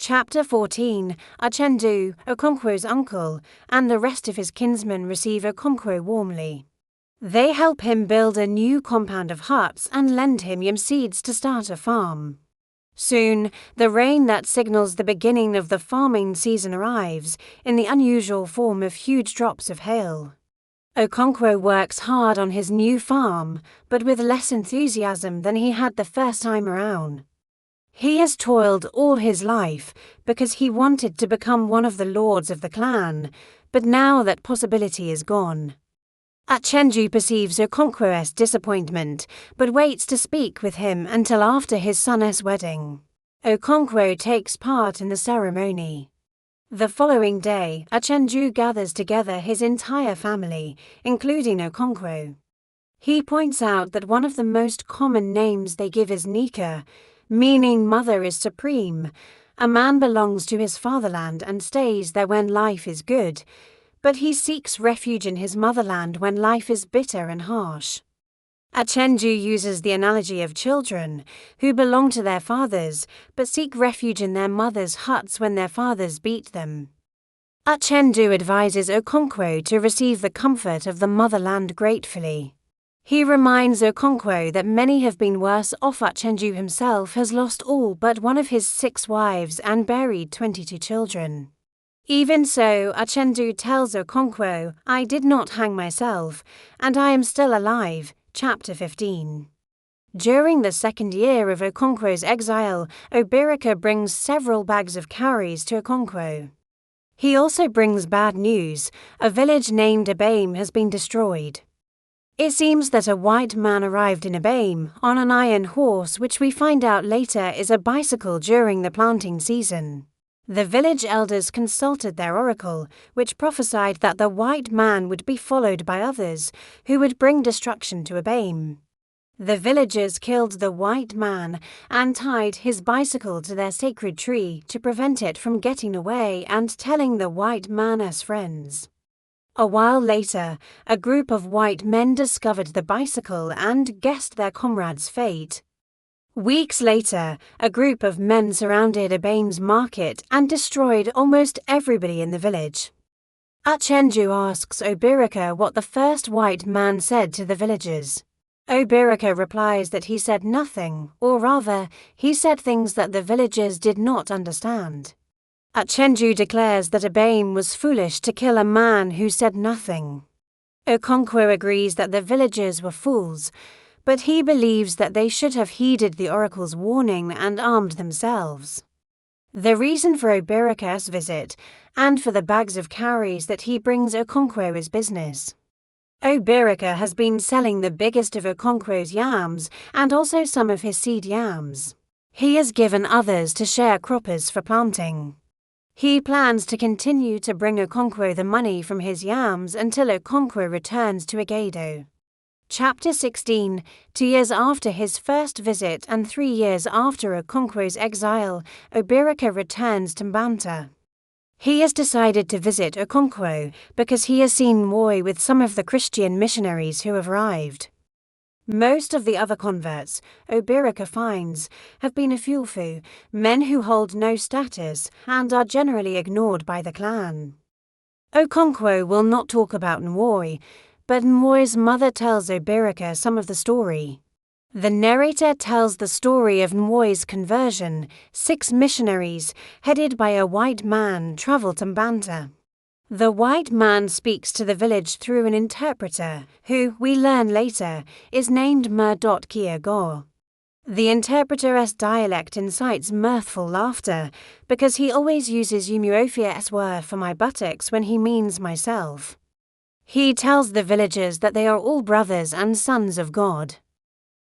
Chapter 14. Uchendu, Okonkwo's uncle, and the rest of his kinsmen receive Okonkwo warmly. They help him build a new compound of huts and lend him yam seeds to start a farm. Soon, the rain that signals the beginning of the farming season arrives, in the unusual form of huge drops of hail. Okonkwo works hard on his new farm, but with less enthusiasm than he had the first time around. He has toiled all his life because he wanted to become one of the lords of the clan, but now that possibility is gone. Uchendu perceives Okonkwo's disappointment, but waits to speak with him until after his son's wedding. Okonkwo takes part in the ceremony. The following day, Uchendu gathers together his entire family, including Okonkwo. He points out that one of the most common names they give is Nika, meaning mother is supreme. A man belongs to his fatherland and stays there when life is good, but he seeks refuge in his motherland when life is bitter and harsh. Uchendu uses the analogy of children, who belong to their fathers, but seek refuge in their mothers' huts when their fathers beat them. Uchendu advises Okonkwo to receive the comfort of the motherland gratefully. He reminds Okonkwo that many have been worse off. Uchendu himself has lost all but one of his 6 wives and buried 22 children. Even so, Uchendu tells Okonkwo, "I did not hang myself, and I am still alive." Chapter 15. During the 2nd year of Okonkwo's exile, Obirika brings several bags of cowries to Okonkwo. He also brings bad news. A village named Abame has been destroyed. It seems that a white man arrived in Abame on an iron horse, which we find out later is a bicycle during the planting season. The village elders consulted their oracle, which prophesied that the white man would be followed by others, who would bring destruction to Abame. The villagers killed the white man and tied his bicycle to their sacred tree to prevent it from getting away and telling the white man as friends. A while later, a group of white men discovered the bicycle and guessed their comrade's fate. Weeks later, a group of men surrounded Abame's market and destroyed almost everybody in the village. Uchendu asks Obirika what the first white man said to the villagers. Obirika replies that he said nothing, or rather, he said things that the villagers did not understand. Uchendu declares that Abame was foolish to kill a man who said nothing. Okonkwo agrees that the villagers were fools, but he believes that they should have heeded the oracle's warning and armed themselves. The reason for Obirika's visit, and for the bags of cowries that he brings Okonkwo, is business. Obirika has been selling the biggest of Okonkwo's yams and also some of his seed yams. He has given others to sharecroppers for planting. He plans to continue to bring Okonkwo the money from his yams until Okonkwo returns to Agado. Chapter 16. 2 years after his first visit and 3 years after Okonkwo's exile, Obirika returns to Mbanta. He has decided to visit Okonkwo because he has seen Moi with some of the Christian missionaries who have arrived. Most of the other converts, Obirika finds, have been Afulfu, men who hold no status and are generally ignored by the clan. Okonkwo will not talk about Moi, but Moi's mother tells Obirika some of the story. The narrator tells the story of Moi's conversion. 6 missionaries, headed by a white man, travel to Mbanta. The white man speaks to the village through an interpreter, who, we learn later, is named Kiago. The interpreter's dialect incites mirthful laughter, because he always uses Umuofia word for my buttocks when he means myself. He tells the villagers that they are all brothers and sons of God.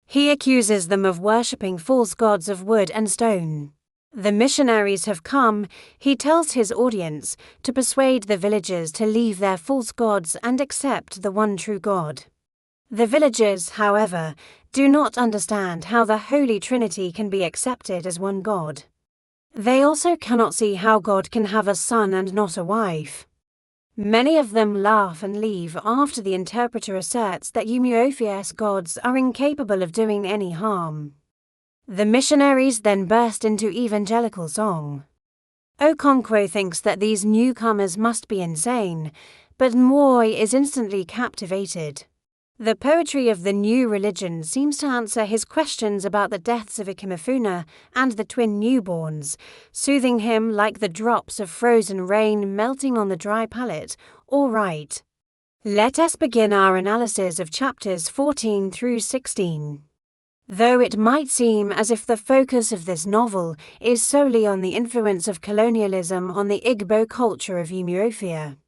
He accuses them of worshipping false gods of wood and stone. The missionaries have come, he tells his audience, to persuade the villagers to leave their false gods and accept the one true God. The villagers, however, do not understand how the Holy Trinity can be accepted as one God. They also cannot see how God can have a son and not a wife. Many of them laugh and leave after the interpreter asserts that Umuofia gods are incapable of doing any harm. The missionaries then burst into evangelical song. Okonkwo thinks that these newcomers must be insane, but Moi is instantly captivated. The poetry of the new religion seems to answer his questions about the deaths of Ikemefuna and the twin newborns, soothing him like the drops of frozen rain melting on the dry palate. All right. Let us begin our analysis of chapters 14 through 16. Though it might seem as if the focus of this novel is solely on the influence of colonialism on the Igbo culture of Umuofia,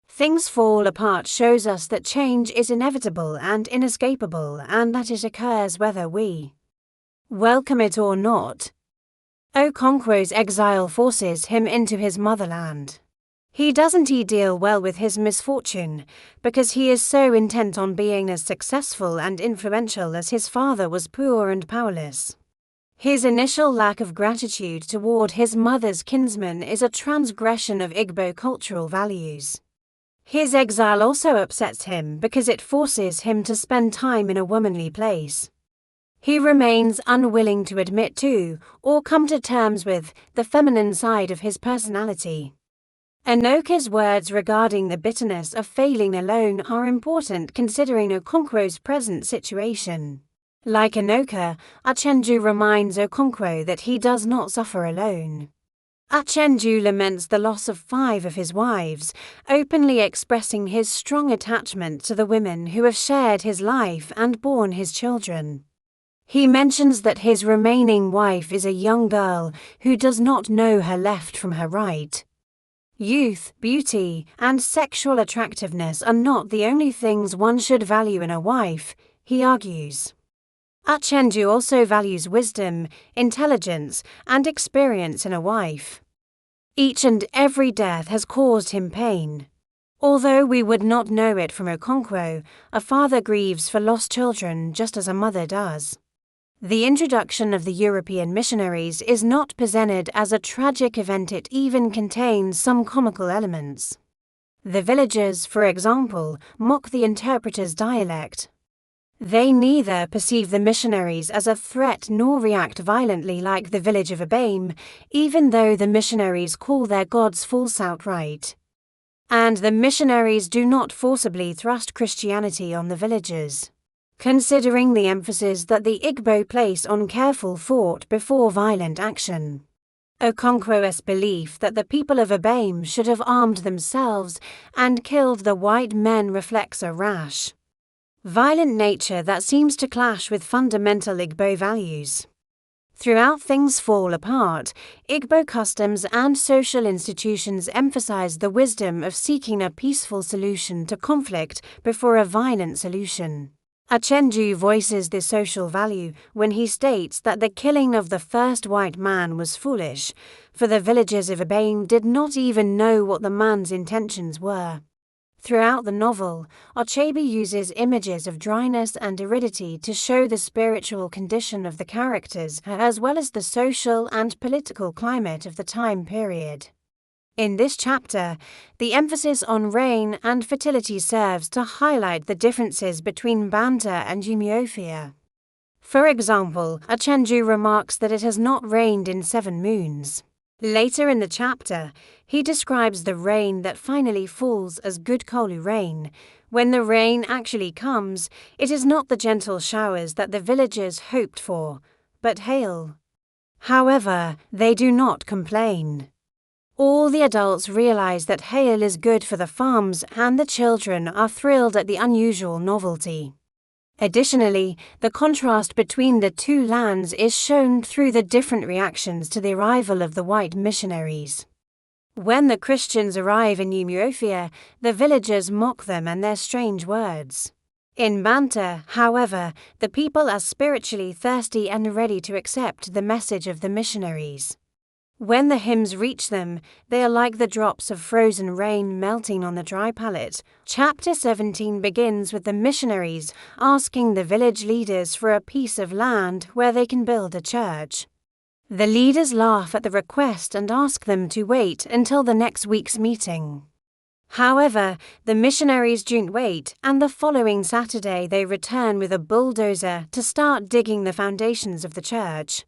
Things Fall Apart shows us that change is inevitable and inescapable, and that it occurs whether we welcome it or not. Okonkwo's exile forces him into his motherland. He doesn't deal well with his misfortune, because he is so intent on being as successful and influential as his father was poor and powerless. His initial lack of gratitude toward his mother's kinsmen is a transgression of Igbo cultural values. His exile also upsets him because it forces him to spend time in a womanly place. He remains unwilling to admit to, or come to terms with, the feminine side of his personality. Anoka's words regarding the bitterness of failing alone are important considering Okonkwo's present situation. Like Anoka, Achenju reminds Okonkwo that he does not suffer alone. Achenju laments the loss of 5 of his wives, openly expressing his strong attachment to the women who have shared his life and borne his children. He mentions that his remaining wife is a young girl who does not know her left from her right. Youth, beauty, and sexual attractiveness are not the only things one should value in a wife, he argues. Achenju also values wisdom, intelligence, and experience in a wife. Each and every death has caused him pain. Although we would not know it from Okonkwo, a father grieves for lost children just as a mother does. The introduction of the European missionaries is not presented as a tragic event, it even contains some comical elements. The villagers, for example, mock the interpreter's dialect. They neither perceive the missionaries as a threat nor react violently like the village of Abame, even though the missionaries call their gods false outright. And the missionaries do not forcibly thrust Christianity on the villagers, considering the emphasis that the Igbo place on careful thought before violent action. Okonkwo's belief that the people of Abame should have armed themselves and killed the white men reflects a rash, violent nature that seems to clash with fundamental Igbo values. Throughout Things Fall Apart, Igbo customs and social institutions emphasize the wisdom of seeking a peaceful solution to conflict before a violent solution. Achenju voices this social value when he states that the killing of the first white man was foolish, for the villagers of Abame did not even know what the man's intentions were. Throughout the novel, Achebe uses images of dryness and aridity to show the spiritual condition of the characters as well as the social and political climate of the time period. In this chapter, the emphasis on rain and fertility serves to highlight the differences between Banta and Umuofia. For example, Achenju remarks that it has not rained in 7 moons. Later in the chapter, he describes the rain that finally falls as good Kolu rain. When the rain actually comes, it is not the gentle showers that the villagers hoped for, but hail. However, they do not complain. All the adults realize that hail is good for the farms, and the children are thrilled at the unusual novelty. Additionally, the contrast between the two lands is shown through the different reactions to the arrival of the white missionaries. When the Christians arrive in Umuofia, the villagers mock them and their strange words. In Banta, however, the people are spiritually thirsty and ready to accept the message of the missionaries. When the hymns reach them, they are like the drops of frozen rain melting on the dry palate. Chapter 17 begins with the missionaries asking the village leaders for a piece of land where they can build a church. The leaders laugh at the request and ask them to wait until the next week's meeting. However, the missionaries don't wait, and the following Saturday they return with a bulldozer to start digging the foundations of the church.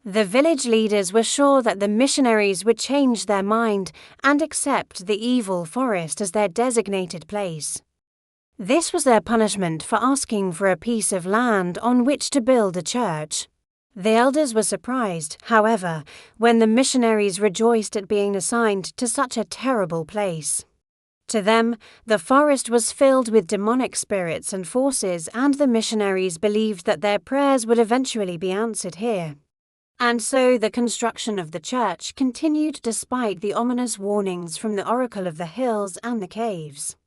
The village leaders were sure that the missionaries would change their mind and accept the evil forest as their designated place. This was their punishment for asking for a piece of land on which to build a church. The elders were surprised, however, when the missionaries rejoiced at being assigned to such a terrible place. To them, the forest was filled with demonic spirits and forces, and the missionaries believed that their prayers would eventually be answered here. And so the construction of the church continued despite the ominous warnings from the oracle of the hills and the caves.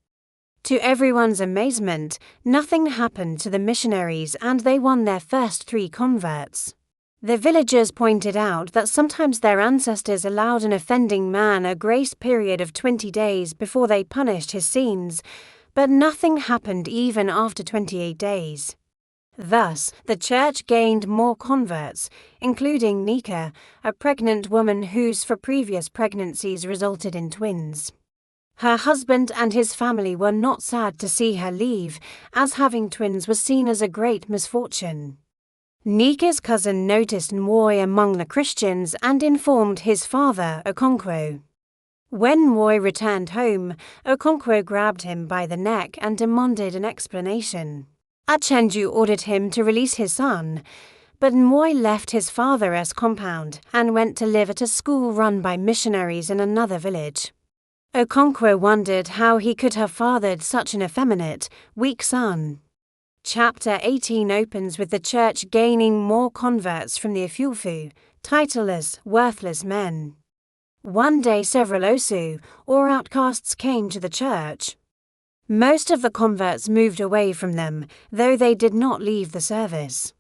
To everyone's amazement, nothing happened to the missionaries, and they won their first 3 converts. The villagers pointed out that sometimes their ancestors allowed an offending man a grace period of 20 days before they punished his sins, but nothing happened even after 28 days. Thus, the church gained more converts, including Nika, a pregnant woman whose 4 previous pregnancies resulted in twins. Her husband and his family were not sad to see her leave, as having twins was seen as a great misfortune. Nika's cousin noticed Nwoi among the Christians and informed his father, Okonkwo. When Nwoi returned home, Okonkwo grabbed him by the neck and demanded an explanation. Achenju ordered him to release his son, but Nwoi left his father's compound and went to live at a school run by missionaries in another village. Okonkwo wondered how he could have fathered such an effeminate, weak son. Chapter 18 opens with the church gaining more converts from the Afufu, titleless, worthless men. One day several Osu, or outcasts, came to the church. Most of the converts moved away from them, though they did not leave the service.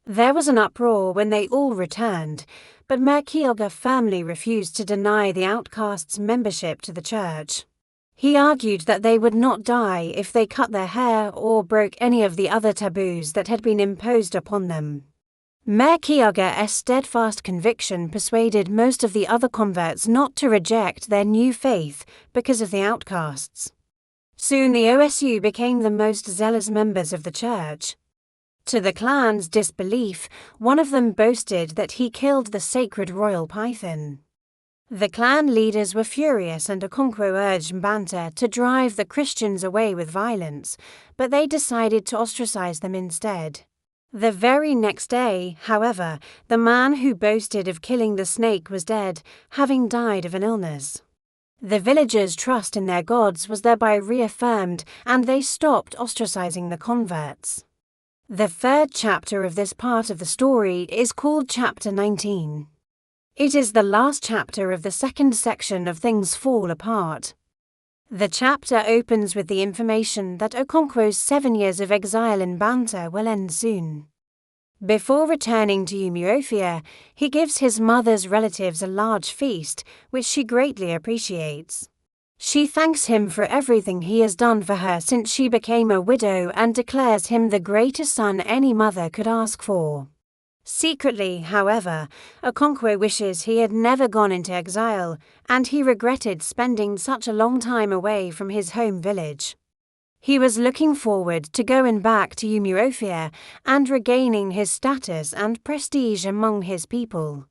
There was an uproar when they all returned, but Merkioga firmly refused to deny the outcasts' membership to the church. He argued that they would not die if they cut their hair or broke any of the other taboos that had been imposed upon them. Merkioga's steadfast conviction persuaded most of the other converts not to reject their new faith because of the outcasts. Soon the OSU became the most zealous members of the church. To the clan's disbelief, one of them boasted that he killed the sacred royal python. The clan leaders were furious, and Okonkwo urged Mbanta to drive the Christians away with violence, but they decided to ostracize them instead. The very next day, however, the man who boasted of killing the snake was dead, having died of an illness. The villagers' trust in their gods was thereby reaffirmed, and they stopped ostracizing the converts. The 3rd chapter of this part of the story is called Chapter 19. It is the last chapter of the 2nd section of Things Fall Apart. The chapter opens with the information that Okonkwo's 7 years of exile in Banta will end soon. Before returning to Umuofia, he gives his mother's relatives a large feast, which she greatly appreciates. She thanks him for everything he has done for her since she became a widow and declares him the greatest son any mother could ask for. Secretly, however, Okonkwo wishes he had never gone into exile, and he regretted spending such a long time away from his home village. He was looking forward to going back to Umuofia and regaining his status and prestige among his people.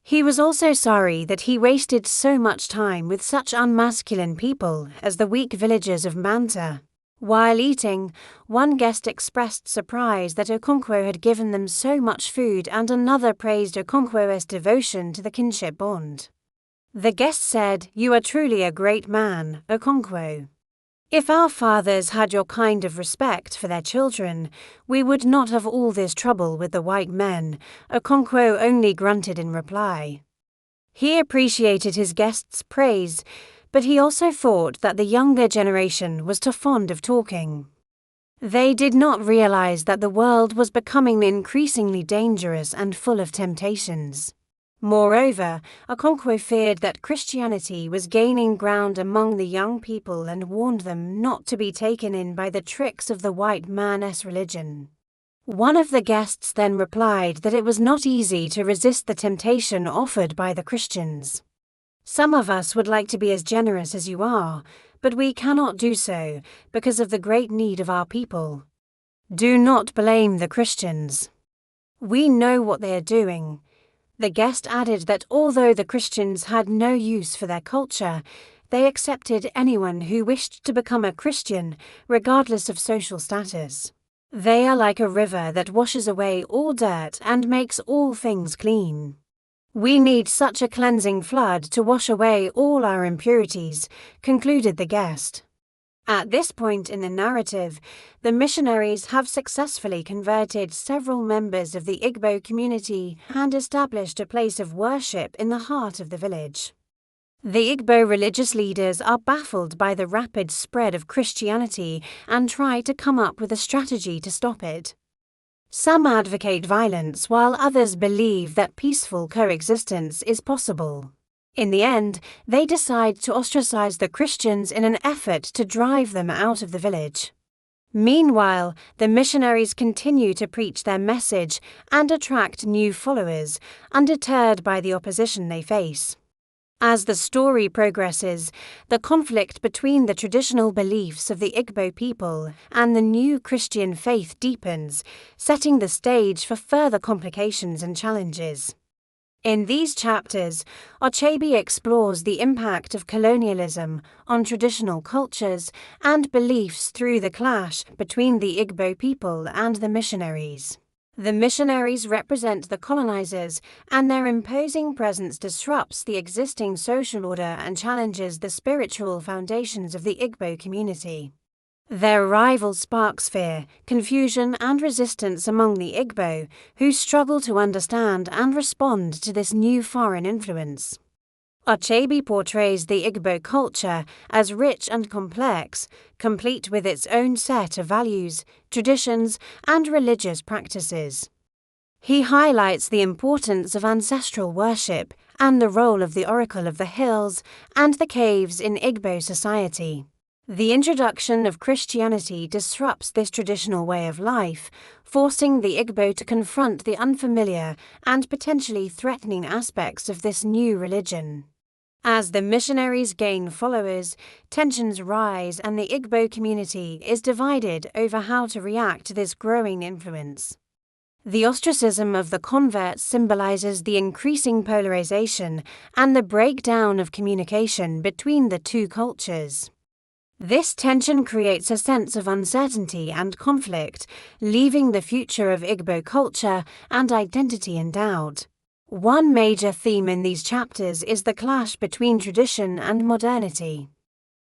He was also sorry that he wasted so much time with such unmasculine people as the weak villagers of Manta. While eating, one guest expressed surprise that Okonkwo had given them so much food, and another praised Okonkwo's devotion to the kinship bond. The guest said, "You are truly a great man, Okonkwo. If our fathers had your kind of respect for their children, we would not have all this trouble with the white men." Okonkwo only grunted in reply. He appreciated his guest's praise, but he also thought that the younger generation was too fond of talking. They did not realize that the world was becoming increasingly dangerous and full of temptations. Moreover, Okonkwo feared that Christianity was gaining ground among the young people and warned them not to be taken in by the tricks of the white man's religion. One of the guests then replied that it was not easy to resist the temptation offered by the Christians. "Some of us would like to be as generous as you are, but we cannot do so because of the great need of our people. Do not blame the Christians. We know what they are doing. The guest added that although the Christians had no use for their culture, they accepted anyone who wished to become a Christian, regardless of social status. They are like a river that washes away all dirt and makes all things clean. We need such a cleansing flood to wash away all our impurities, concluded the guest. At this point in the narrative, the missionaries have successfully converted several members of the Igbo community and established a place of worship in the heart of the village. The Igbo religious leaders are baffled by the rapid spread of Christianity and try to come up with a strategy to stop it. Some advocate violence while others believe that peaceful coexistence is possible. In the end, they decide to ostracize the Christians in an effort to drive them out of the village. Meanwhile, the missionaries continue to preach their message and attract new followers, undeterred by the opposition they face. As the story progresses, the conflict between the traditional beliefs of the Igbo people and the new Christian faith deepens, setting the stage for further complications and challenges. In these chapters, Achebe explores the impact of colonialism on traditional cultures and beliefs through the clash between the Igbo people and the missionaries. The missionaries represent the colonizers, and their imposing presence disrupts the existing social order and challenges the spiritual foundations of the Igbo community. Their arrival sparks fear, confusion, and resistance among the Igbo, who struggle to understand and respond to this new foreign influence. Achebe portrays the Igbo culture as rich and complex, complete with its own set of values, traditions, and religious practices. He highlights the importance of ancestral worship and the role of the Oracle of the Hills and the caves in Igbo society. The introduction of Christianity disrupts this traditional way of life, forcing the Igbo to confront the unfamiliar and potentially threatening aspects of this new religion. As the missionaries gain followers, tensions rise and the Igbo community is divided over how to react to this growing influence. The ostracism of the converts symbolizes the increasing polarization and the breakdown of communication between the two cultures. This tension creates a sense of uncertainty and conflict, leaving the future of Igbo culture and identity in doubt. One major theme in these chapters is the clash between tradition and modernity.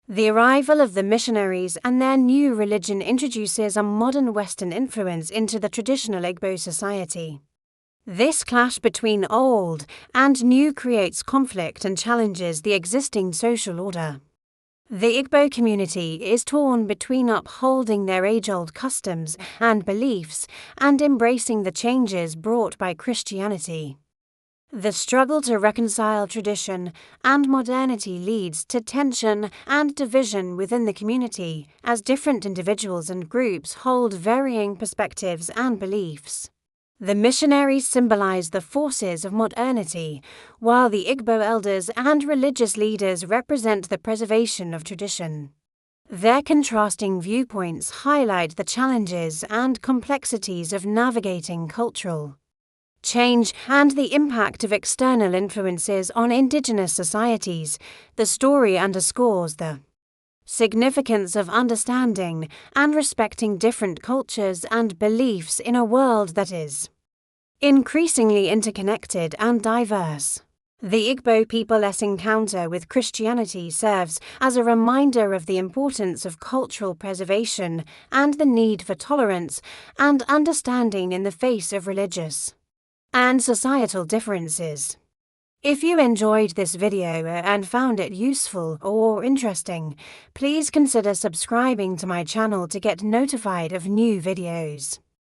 The arrival of the missionaries and their new religion introduces a modern Western influence into the traditional Igbo society. This clash between old and new creates conflict and challenges the existing social order. The Igbo community is torn between upholding their age-old customs and beliefs and embracing the changes brought by Christianity. The struggle to reconcile tradition and modernity leads to tension and division within the community, as different individuals and groups hold varying perspectives and beliefs. The missionaries symbolize the forces of modernity, while the Igbo elders and religious leaders represent the preservation of tradition. Their contrasting viewpoints highlight the challenges and complexities of navigating cultural change and the impact of external influences on indigenous societies. The story underscores the significance of understanding and respecting different cultures and beliefs in a world that is increasingly interconnected and diverse. The Igbo people's encounter with Christianity serves as a reminder of the importance of cultural preservation and the need for tolerance and understanding in the face of religious and societal differences. If you enjoyed this video and found it useful or interesting, please consider subscribing to my channel to get notified of new videos.